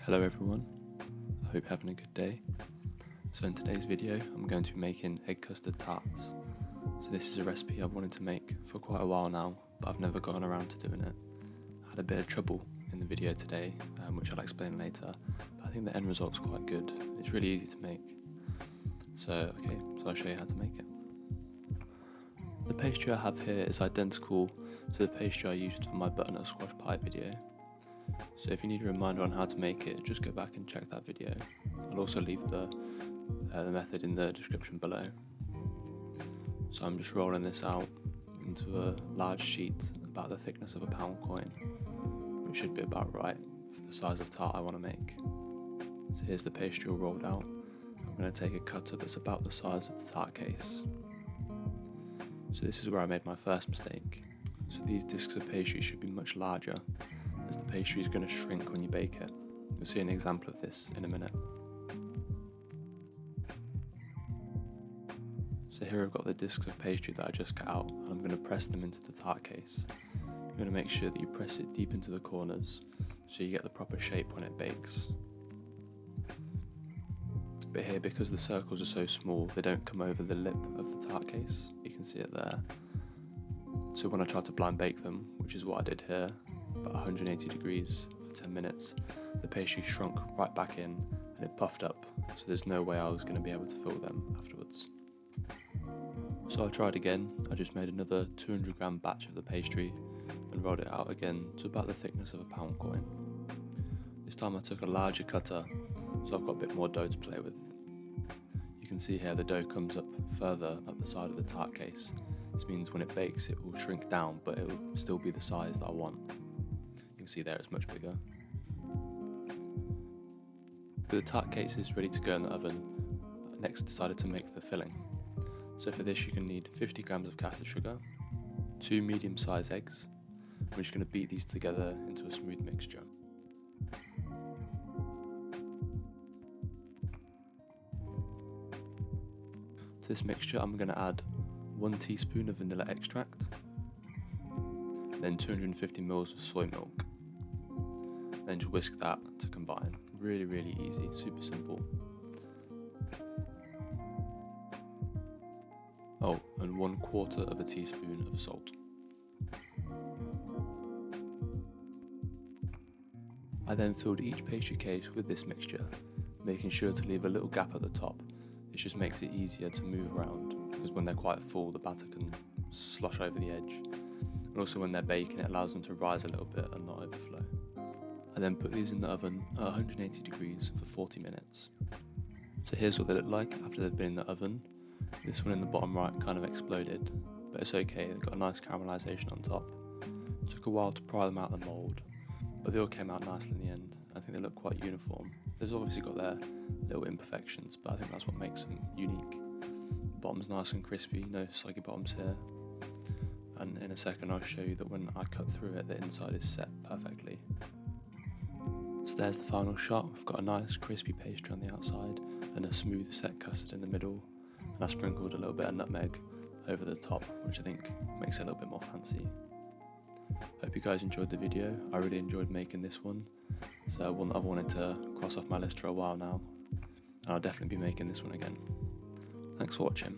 Hello everyone, I hope you're having a good day. So in today's video I'm going to be making egg custard tarts. So this is a recipe I've wanted to make for quite a while now, but I've never gotten around to doing it. I had a bit of trouble in the video today, which I'll explain later, but I think the end result's quite good. It's really easy to make. So I'll show you how to make it. The pastry I have here is identical to the pastry I used for my Butternut Squash Pie video. So if you need a reminder on how to make it, just go back and check that video. I'll also leave the method in the description below. So I'm just rolling this out into a large sheet about the thickness of a pound coin, which should be about right for the size of tart I want to make. So here's the pastry all rolled out. I'm going to take a cutter that's about the size of the tart case. So this is where I made my first mistake. So these discs of pastry should be much larger, as the pastry is going to shrink when you bake it. You'll see an example of this in a minute. So here I've got the discs of pastry that I just cut out, and I'm going to press them into the tart case. You're going to make sure that you press it deep into the corners so you get the proper shape when it bakes. But here, because the circles are so small, they don't come over the lip of the tart case. You can see it there. So when I tried to blind bake them, which is what I did here, about 180 degrees for 10 minutes, the pastry shrunk right back in and it puffed up, so there's no way I was going to be able to fill them afterwards. So I tried again. I just made another 200 gram batch of the pastry and rolled it out again to about the thickness of a pound coin. This time I took a larger cutter, so I've got a bit more dough to play with. You can see here the dough comes up further up the side of the tart case. This means when it bakes it will shrink down, but it will still be the size that I want. You can see there it's much bigger. But the tart case is ready to go in the oven. I next decided to make the filling. So for this you're going to need 50 grams of caster sugar, 2 medium-sized eggs. We're just going to beat these together into a smooth mixture. To this mixture I'm going to add 1 teaspoon of vanilla extract, then 250 ml of soy milk. Then just whisk that to combine. Really easy, super simple. Oh, and 1/4 teaspoon of salt. I then filled each pastry case with this mixture, making sure to leave a little gap at the top. This just makes it easier to move around, because when they're quite full the batter can slosh over the edge. And also when they're baking it allows them to rise a little bit and not overflow. I then put these in the oven at 180 degrees for 40 minutes. So here's what they look like after they've been in the oven. This one in the bottom right kind of exploded, but it's okay, they've got a nice caramelisation on top. It took a while to pry them out of the mould, but they all came out nicely in the end. I think they look quite uniform. They've obviously got their little imperfections, but I think that's what makes them unique. The bottom's nice and crispy, no soggy bottoms here. And in a second I'll show you that when I cut through it, the inside is set perfectly. So there's the final shot. We've got a nice crispy pastry on the outside and a smooth set custard in the middle. And I sprinkled a little bit of nutmeg over the top, which I think makes it a little bit more fancy. Hope you guys enjoyed the video. I really enjoyed making this one, so I've wanted to cross off my list for a while now, and I'll definitely be making this one again. Thanks for watching.